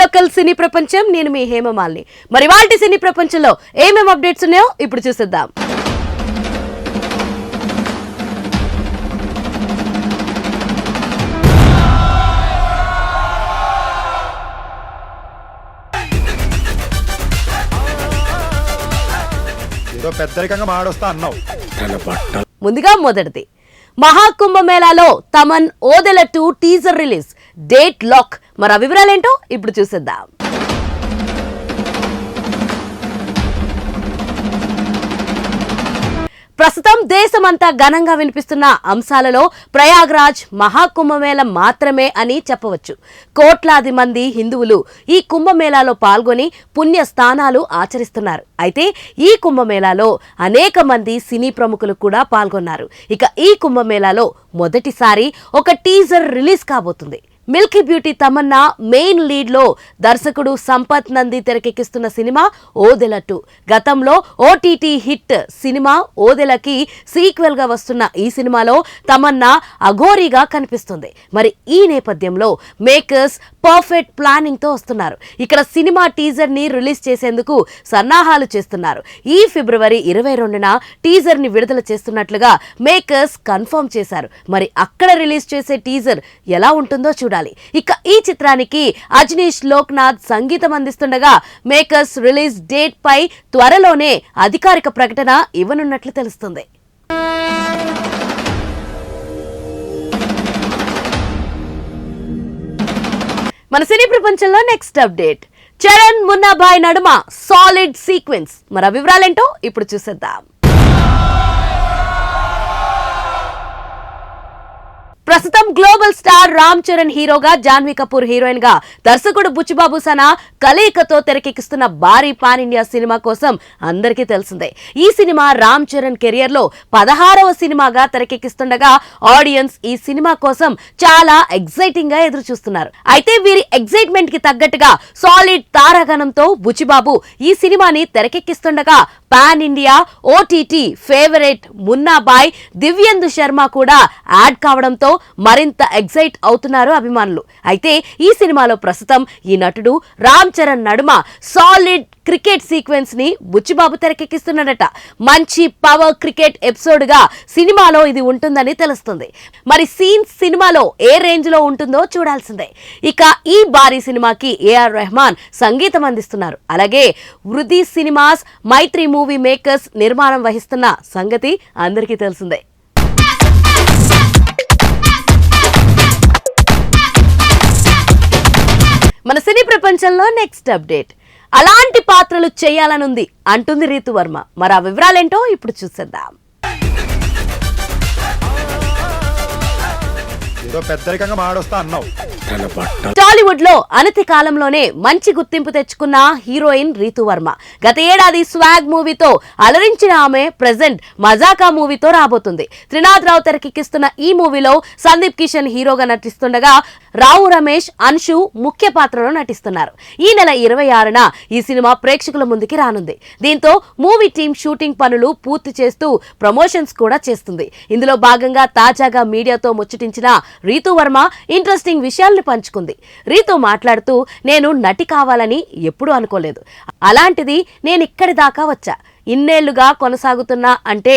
Miracle సినీ ప్రపంచం. నేను మీ హేమమాలిని. మరి వాటి సినీ ప్రపంచంలో ఏమేం అప్డేట్స్ ఉన్నాయో ఇప్పుడు చూసేద్దాం. ముందుగా మొదటిది మహాకుంభమేళాలో Tamannaah Odela 2 teaser release, date lock. మరి ఆ వివరాలేంటో ఇప్పుడు చూసేద్దాం. ప్రస్తుతం దేశమంతా ఘనంగా వినిపిస్తున్న అంశాలలో ప్రయాగ్రాజ్ మహాకుంభమేళ మాత్రమే అని చెప్పవచ్చు. కోట్లాది మంది హిందువులు ఈ కుంభమేళాలో పాల్గొని పుణ్య స్థానాలు ఆచరిస్తున్నారు. అయితే ఈ కుంభమేళాలో అనేక మంది సినీ ప్రముఖులు కూడా పాల్గొన్నారు. ఇక ఈ కుంభమేళాలో మొదటిసారి ఒక టీజర్ రిలీజ్ కాబోతుంది. Milky beauty Tamannaah main lead లో దర్శకుడు సంపత్ నంది తెరకెక్కిస్తున్న సినిమా ఓదెల 2. గతంలో ఓటీటీ హిట్ సినిమా ఓదెలకి సీక్వెల్ గా వస్తున్న ఈ సినిమాలో తమన్నా అఘోరీగా కనిపిస్తుంది. మరి ఈ నేపథ్యంలో మేకర్స్ పర్ఫెక్ట్ ప్లానింగ్ తో వస్తున్నారు. ఇక్కడ సినిమా టీజర్ ని రిలీజ్ చేసేందుకు సన్నాహాలు చేస్తున్నారు. ఈ ఫిబ్రవరి 22న టీజర్ ని విడుదల చేస్తున్నట్లుగా మేకర్స్ కన్ఫర్మ్ చేశారు. మరి అక్కడ రిలీజ్ చేసే టీజర్ ఎలా ఉంటుందో చూడాలి. ఇక ఈ చిత్రానికి అజనీష్ లోక్నాథ్ సంగీతం అందిస్తుండగా మేకర్స్ రిలీజ్ డేట్ పై త్వరలోనే అధికారిక ప్రకటన ఇవ్వనున్నట్లు తెలుస్తుంది. మన సినీ ప్రపంచంలో నెక్స్ట్ అప్డేట్, చరణ్ మున్నాబాయ్ నడుమ సాలిడ్ సీక్వెన్స్. మరి ఆ వివరాలేంటో ఇప్పుడు చూసేద్దాం. ప్రస్తుతం గ్లోబల్ స్టార్ రామ్ చరణ్ హీరోగా, జాన్వీ కపూర్ హీరోయిన్ గా, దర్శకుడు బుచ్చిబాబు సనా కలయికతో తెరకెక్కిస్తున్న భారీ పాన్ ఇండియా సినిమా కోసం అందరికీ తెలిసిందే. ఈ సినిమా రామ్ చరణ్ కెరియర్ లో 16వ సినిమాగా తెరకెక్కిస్తుండగా ఆడియన్స్ ఈ సినిమా కోసం చాలా ఎక్సైటింగ్ గా ఎదురు చూస్తున్నారు. అయితే వీరి ఎక్సైట్మెంట్ కి తగ్గట్టుగా సాలిడ్ తారాగణంతో బుచ్చిబాబు ఈ సినిమాని తెరకెక్కిస్తుండగా pan India OTT favourite Munnabhai Divyendu Sharma కూడా యాడ్ కావడంతో మరింత ఎక్సైట్ అవుతున్నారు అభిమానులు. అయితే ఈ సినిమాలో ప్రస్తుతం ఈ నటుడు రామ్ చరణ్ నడుమ సాలిడ్ క్రికెట్ సీక్వెన్స్ ని బుచ్చిబాబు తెరకెక్కిస్తున్నాడట. మంచి పవర్ క్రికెట్ ఎపిసోడ్ గా సినిమాలో ఇది ఉంటుందని తెలుస్తుంది. మరి సీన్స్ సినిమాలో ఏ రేంజ్ లో ఉంటుందో చూడాల్సిందే. ఇక ఈ భారీ సినిమాకి ఏఆర్ రెహమాన్ సంగీతం అందిస్తున్నారు. అలాగే వృద్ధి సినిమాస్ మైత్రి మూవీ మేకర్స్ నిర్మాణం వహిస్తున్న సంగతి అందరికీ తెలిసిందే. మన సినీ ప్రపంచంలో నెక్స్ట్ అప్డేట్, అలాంటి పాత్రలు చేయాలనుంది అంటుంది రీతు వర్మ. మరి ఆ వివరాలేంటో ఇప్పుడు చూసేద్దాం. టాలీవుడ్ లో అనతి కాలంలోనే మంచి గుర్తింపు తెచ్చుకున్న హీరోయిన్ రీతు వర్మ. గత ఏడాది స్వాగ్ మూవీతో అలరించిన ఆమె ప్రెజెంట్ మజాకా మూవీతో రాబోతుంది. త్రినాథ్ రావు తెరకెక్కిస్తున్న ఈ మూవీలో సందీప్ కిషన్ హీరోగా నటిస్తుండగా రావు రమేష్, అన్షు ముఖ్య పాత్రలో నటిస్తున్నారు. ఈ నెల 26న ఈ సినిమా ప్రేక్షకుల ముందుకి రానుంది. దీంతో మూవీ టీం షూటింగ్ పనులు పూర్తి చేస్తూ ప్రమోషన్స్ కూడా చేస్తుంది. ఇందులో భాగంగా తాజాగా మీడియాతో ముచ్చటించిన రీతు వర్మ ఇంట్రెస్టింగ్ విషయాల్ని పంచుకుంది. రీతు మాట్లాడుతూ, నేను నటి కావాలని ఎప్పుడూ అనుకోలేదు. అలాంటిది నేను ఇక్కడి దాకా వచ్చా. ఇన్నేళ్లుగా కొనసాగుతున్నా అంటే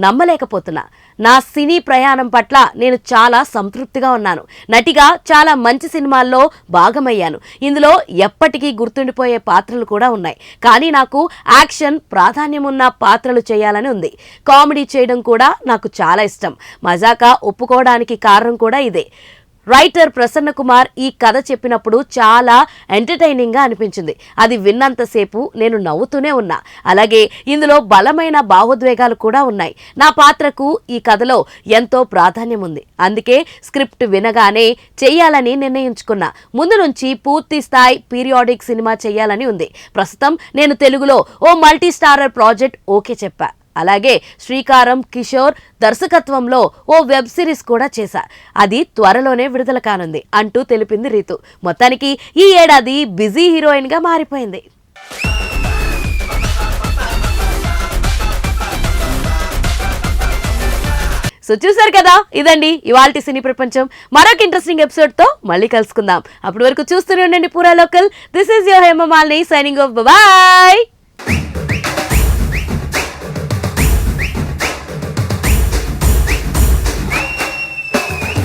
నమ్మలేకపోతున్నా. నా సినీ ప్రయాణం పట్ల నేను చాలా సంతృప్తిగా ఉన్నాను. నటిగా చాలా మంచి సినిమాల్లో భాగమయ్యాను. ఇందులో ఎప్పటికీ గుర్తుండిపోయే పాత్రలు కూడా ఉన్నాయి. కానీ నాకు యాక్షన్ ప్రాధాన్యం ఉన్న పాత్రలు చేయాలని ఉంది. కామెడీ చేయడం కూడా నాకు చాలా ఇష్టం. మజాకా ఒప్పుకోవడానికి కారణం కూడా ఇదే. రైటర్ ప్రసన్న కుమార్ ఈ కథ చెప్పినప్పుడు చాలా ఎంటర్టైనింగ్ గా అనిపించింది. అది విన్నంతసేపు నేను నవ్వుతూనే ఉన్నా. అలాగే ఇందులో బలమైన భావోద్వేగాలు కూడా ఉన్నాయి. నా పాత్రకు ఈ కథలో ఎంతో ప్రాధాన్యం ఉంది. అందుకే స్క్రిప్ట్ వినగానే చెయ్యాలని నిర్ణయించుకున్నా. ముందు నుంచి పూర్తి స్థాయి పీరియాడిక్ సినిమా చెయ్యాలని ఉంది. ప్రస్తుతం నేను తెలుగులో ఓ మల్టీ స్టారర్ ప్రాజెక్ట్ ఓకే చెప్పా. అలాగే శ్రీకారం కిషోర్ దర్శకత్వంలో ఓ వెబ్ సిరీస్ కూడా చేశా. అది త్వరలోనే విడుదల కానుంది అంటూ తెలిపింది రీతు. మొత్తానికి ఈ ఏడాది బిజీ హీరోయిన్ గా మారిపోయింది. సో చూసారు కదా, ఇదండి ఇవాల్టి సినీ ప్రపంచం. మరొక ఇంట్రెస్టింగ్ ఎపిసోడ్ తో మళ్ళీ కలుసుకుందాం. అప్పటి వరకు చూస్తూనే ఉండండి పూరా local. This is your Hemamalini signing off. Bye.